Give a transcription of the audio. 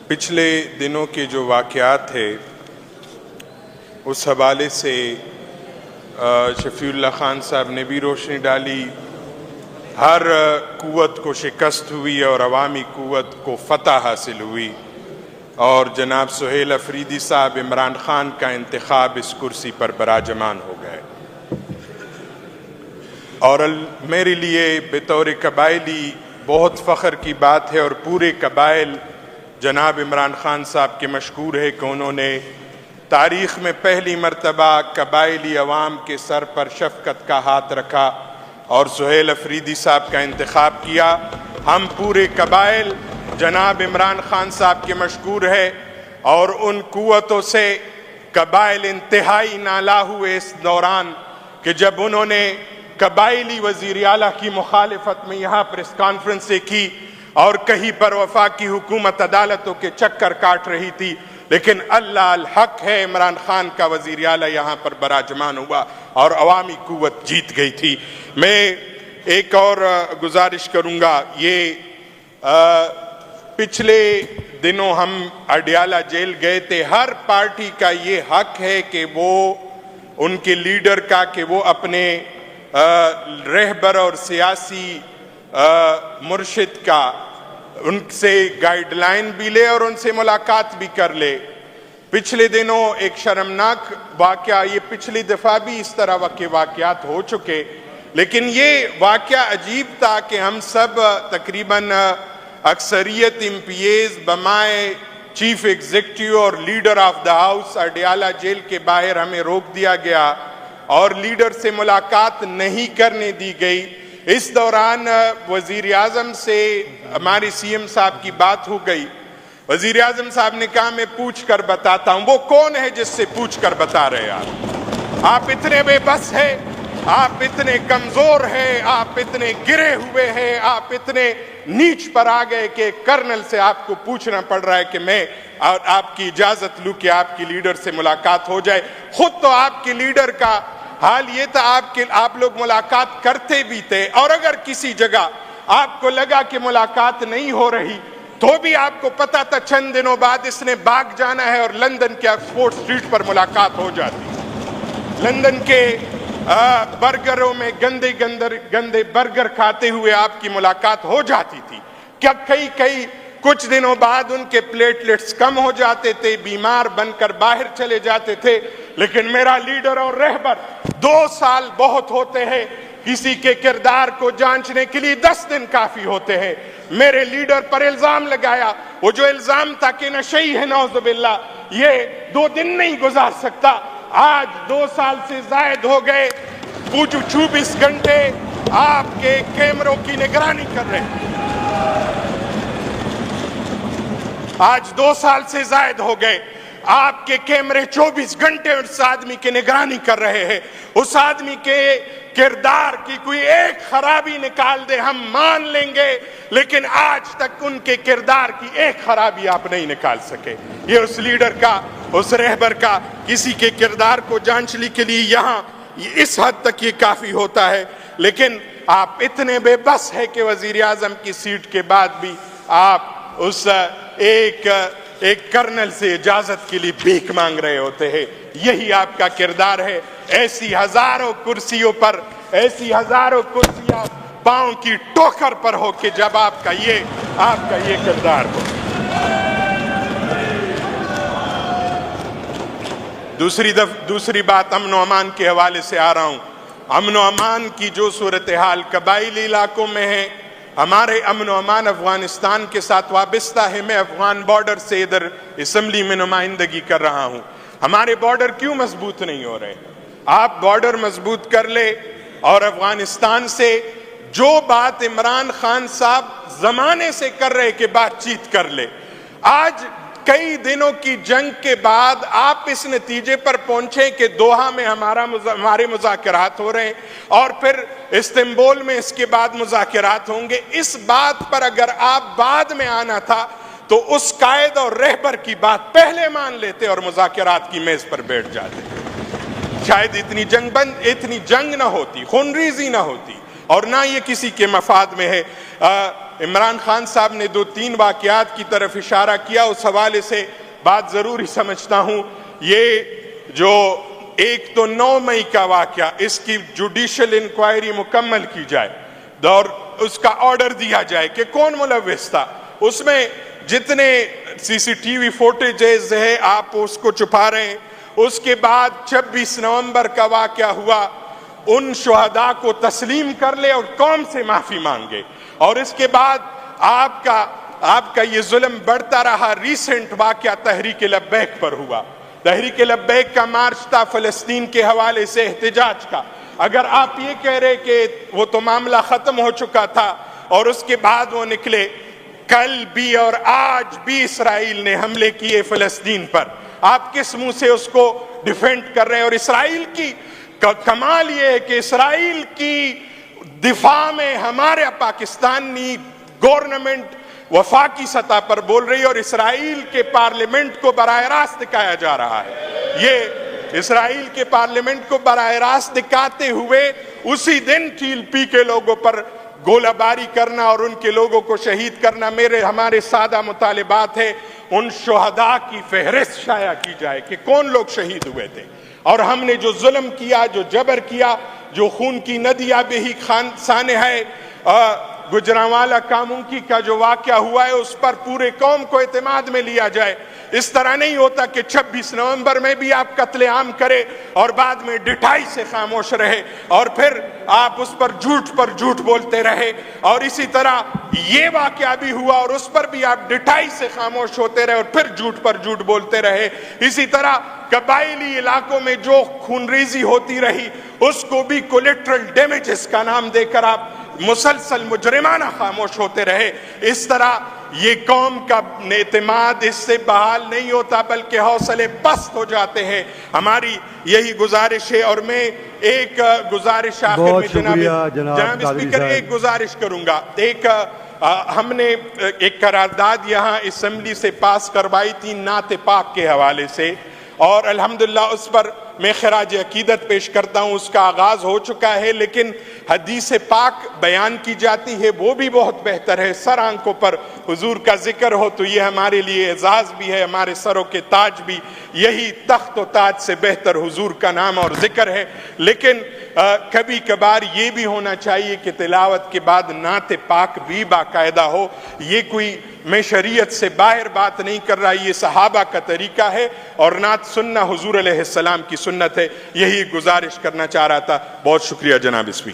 पिछले दिनों के जो वाक़यात थे उस हवाले से शफ़ीउल्लाह ख़ान साहब ने भी रोशनी डाली। हर क़ुव्वत को शिकस्त हुई और अवामी क़ुव्वत को फ़तह हासिल हुई और जनाब सुहेल अफरीदी साहब इमरान ख़ान का इंतखाब इस कुर्सी पर बराजमान हो गए। और मेरे लिए बतौर कबायली बहुत फ़ख्र की बात है और पूरे कबाइल जनाब इमरान ख़ान साहब के मशकूर है कि उन्होंने तारीख़ में पहली मरतबा कबायली अवाम के सर पर शफ़क़त का हाथ रखा और सुहेल अफरीदी साहब का इंतखाब किया। हम पूरे कबाइल जनाब इमरान ख़ान साहब के मशकूर है और उन क़ुव्वतों से कबाइल इंतहाई नाला हुए इस दौरान कि जब उन्होंने कबायली वज़ीर आला की मुखालिफत में यहाँ प्रेस कॉन्फ्रेंसें की और कहीं पर वफाकी हुकूमत अदालतों के चक्कर काट रही थी, लेकिन अल्लाह अल हक है इमरान ख़ान का वज़ीर आला यहाँ पर बराजमान हुआ और अवामी क़ुव्वत जीत गई थी। मैं एक और गुजारिश करूँगा, ये पिछले दिनों हम अडियाला जेल गए थे। हर पार्टी का ये हक है कि वो उनके लीडर का कि वो अपने रहबर और सियासी मुर्शिद का उनसे गाइडलाइन भी ले और उनसे मुलाकात भी कर ले। पिछले दिनों एक शर्मनाक वाक़या, ये पिछली दफ़ा भी इस तरह के वाक़यात हो चुके, लेकिन ये वाक़या अजीब था कि हम सब तकरीबन अक्सरियत MPAs बमाए चीफ एग्जीक्यूटिव और leader of the house Adiala jail के बाहर हमें रोक दिया गया और लीडर से मुलाकात नहीं करने दी गई। इस दौरान वज़ीर आज़म से हमारे CM साहब की बात हो गई। वज़ीर आज़म साहब ने कहा मैं पूछ कर बताता हूँ। वो कौन है जिससे पूछ कर बता रहे हैं आप इतने बेबस हैं, आप इतने कमज़ोर हैं, आप इतने गिरे हुए हैं, आप इतने नीच पर आ गए कि कर्नल से आपको पूछना पड़ रहा है कि मैं आपकी इजाज़त लूँ कि आपकी लीडर से मुलाकात हो जाए। खुद तो आपके लीडर का हाल ये था, आप लोग मुलाकात करते भी थे और अगर किसी जगह आपको लगा कि मुलाकात नहीं हो रही तो भी आपको पता था चंद दिनों बाद इसने भाग जाना है और लंदन के ऑक्सफोर्ड स्ट्रीट पर मुलाकात हो जाती। लंदन के बर्गरों में गंदे बर्गर खाते हुए आपकी मुलाकात हो जाती थी। क्या कई कुछ दिनों बाद उनके प्लेटलेट्स कम हो जाते थे, बीमार बनकर बाहर चले जाते थे। लेकिन मेरा लीडर और रहबर 2 साल बहुत होते हैं, किसी के किरदार को जांचने के लिए 10 दिन काफी होते हैं। मेरे लीडर पर इल्जाम लगाया, वो जो इल्जाम था कि नशई है नौजुबिल्ला, ये 2 दिन नहीं गुजार सकता। आज 2 साल से जायद हो गए, 24 घंटे आपके कैमरों की निगरानी कर रहे हैं। आज 2 साल से जायद हो गए, आपके कैमरे 24 घंटे उस आदमी की निगरानी कर रहे हैं। उस आदमी के किरदार की कोई एक खराबी निकाल दे हम मान लेंगे, लेकिन आज तक उनके किरदार की एक खराबी आप नहीं निकाल सके। ये उस लीडर का, उस रहबर का किसी के किरदार को जांचने के लिए यहाँ इस हद तक ये काफी होता है। लेकिन आप इतने बेबस है कि वजीर आजम की सीट के बाद भी आप उस एक कर्नल से इजाजत के लिए भीख मांग रहे होते हैं। यही आपका किरदार है। ऐसी हजारों कुर्सियों पर, ऐसी हजारों कुर्सियां पांव की टोकर पर हो कि जब आपका ये किरदार हो। दूसरी बात अमन व अमान के हवाले से आ रहा हूं। अमन व अमान की जो सूरत हाल कबायली इलाकों में है, हमारे अमन व अमान अफगानिस्तान के साथ वाबस्ता है। मैं अफगान बॉर्डर से इधर असम्बली में नुमाइंदगी कर रहा हूं। हमारे बॉर्डर क्यों मजबूत नहीं हो रहे? आप बॉर्डर मजबूत कर ले और अफगानिस्तान से जो बात इमरान खान साहब जमाने से कर रहे कि बातचीत कर ले। आज कई दिनों की जंग के बाद आप इस नतीजे पर पहुंचे कि दोहा में हमारे मुज़ाकरात हो रहे हैं और फिर इस्तांबुल में इसके बाद मुज़ाकरात होंगे। इस बात पर अगर आप बाद में आना था तो उस कायद और रहबर की बात पहले मान लेते और मुज़ाकरात की मेज पर बैठ जाते। शायद इतनी जंग ना होती, खूनरेज़ी ना होती और ना ये किसी के मफाद में है। इमरान खान साहब ने 2-3 वाक़यात की तरफ इशारा किया, उस हवाले से बात ज़रूरी समझता हूँ। ये जो 1 तो 9 मई का वाक़या, इसकी जुडिशल इंक्वायरी मुकम्मल की जाए और उसका ऑर्डर दिया जाए कि कौन मुलव्विस था। उसमें जितने CCTV फुटेजेस है आप उसको छुपा रहे हैं। उसके बाद 26 नवंबर का वाक़या हुआ, उन शुहदा को तस्लीम कर ले और कौम से माफ़ी मांगे। और इसके बाद आपका ये जुल्म बढ़ता रहा। रिसेंट वाक़या तहरीक लब्बैक पर हुआ। तहरीक लब्बैक का मार्च था फ़लस्तीन के हवाले से एहतजाज का। अगर आप ये कह रहे कि वो तो मामला ख़त्म हो चुका था और उसके बाद वो निकले, कल भी और आज भी इसराइल ने हमले किए फ़लस्तीन पर, आप किस मुंह से उसको डिफेंड कर रहे हैं? और इसराइल की कमाल ये है कि इसराइल की दिफा में हमारे पाकिस्तानी गवर्नमेंट वफाकी सतह पर बोल रही है और इसराइल के पार्लियामेंट को बराह रास्त दिखाया जा रहा है। ये इसराइल के पार्लियामेंट को बराह रास्त दिखाते हुए उसी दिन TLP के लोगों पर गोलाबारी करना और उनके लोगों को शहीद करना। हमारे सादा मुतालिबात है उन शुहदा की फहरिस्त शाया की जाए कि कौन लोग शहीद हुए थे और हमने जो जुल्म किया, जो जबर किया, जो खून की नदियां बेही खानसाने है। गुजरांवाला कामुकी का जो वाक़या हुआ है उस पर पूरे कौम को एतमाद में लिया जाए। इस तरह नहीं होता कि 26 नवंबर में भी आप कत्लेआम करें और बाद में डिठाई से खामोश रहे और फिर आप उस पर झूठ बोलते रहे। और इसी तरह ये वाक़या भी हुआ और उस पर भी आप डिठाई से खामोश होते रहे और फिर झूठ पर झूठ बोलते रहे। इसी तरह कबायली इलाकों में जो खूनरेजी होती रही उसको भी कोलेटरल डैमेजेस का नाम देकर आप मुसलसल मुजरिमाना खामोश होते रहे। इस तरह ये कौम का एतमाद इससे बहाल नहीं होता बल्कि हौसले पस्त हो जाते हैं। हमारी यही गुजारिश है। और मैं एक गुजारिश आखिर में जनाब स्पीकर एक गुजारिश करूंगा। हमने एक करारदाद यहाँ असेंबली से पास करवाई थी नाते पाक के हवाले से और अल्हम्दुलिल्लाह उस पर मैं खराज अकीदत पेश करता हूँ। उसका आगाज़ हो चुका है लेकिन हदीस पाक बयान की जाती है, वो भी बहुत बेहतर है। सर आंखों पर हुजूर का जिक्र हो तो ये हमारे लिए एजाज़ भी है, हमारे सरों के ताज भी। यही तख्त व ताज से बेहतर हुजूर का नाम और जिक्र है। लेकिन कभी कभार ये भी होना चाहिए कि तिलावत के बाद नाते पाक भी बाकायदा हो। ये कोई मैं शरीयत से बाहर बात नहीं कर रहा, ये सहाबा का तरीका है और नात सुन्ना हुजूर अलैहिस्सलाम की सुन्नत है। यही गुजारिश करना चाह रहा था। बहुत शुक्रिया जनाब स्पीकर।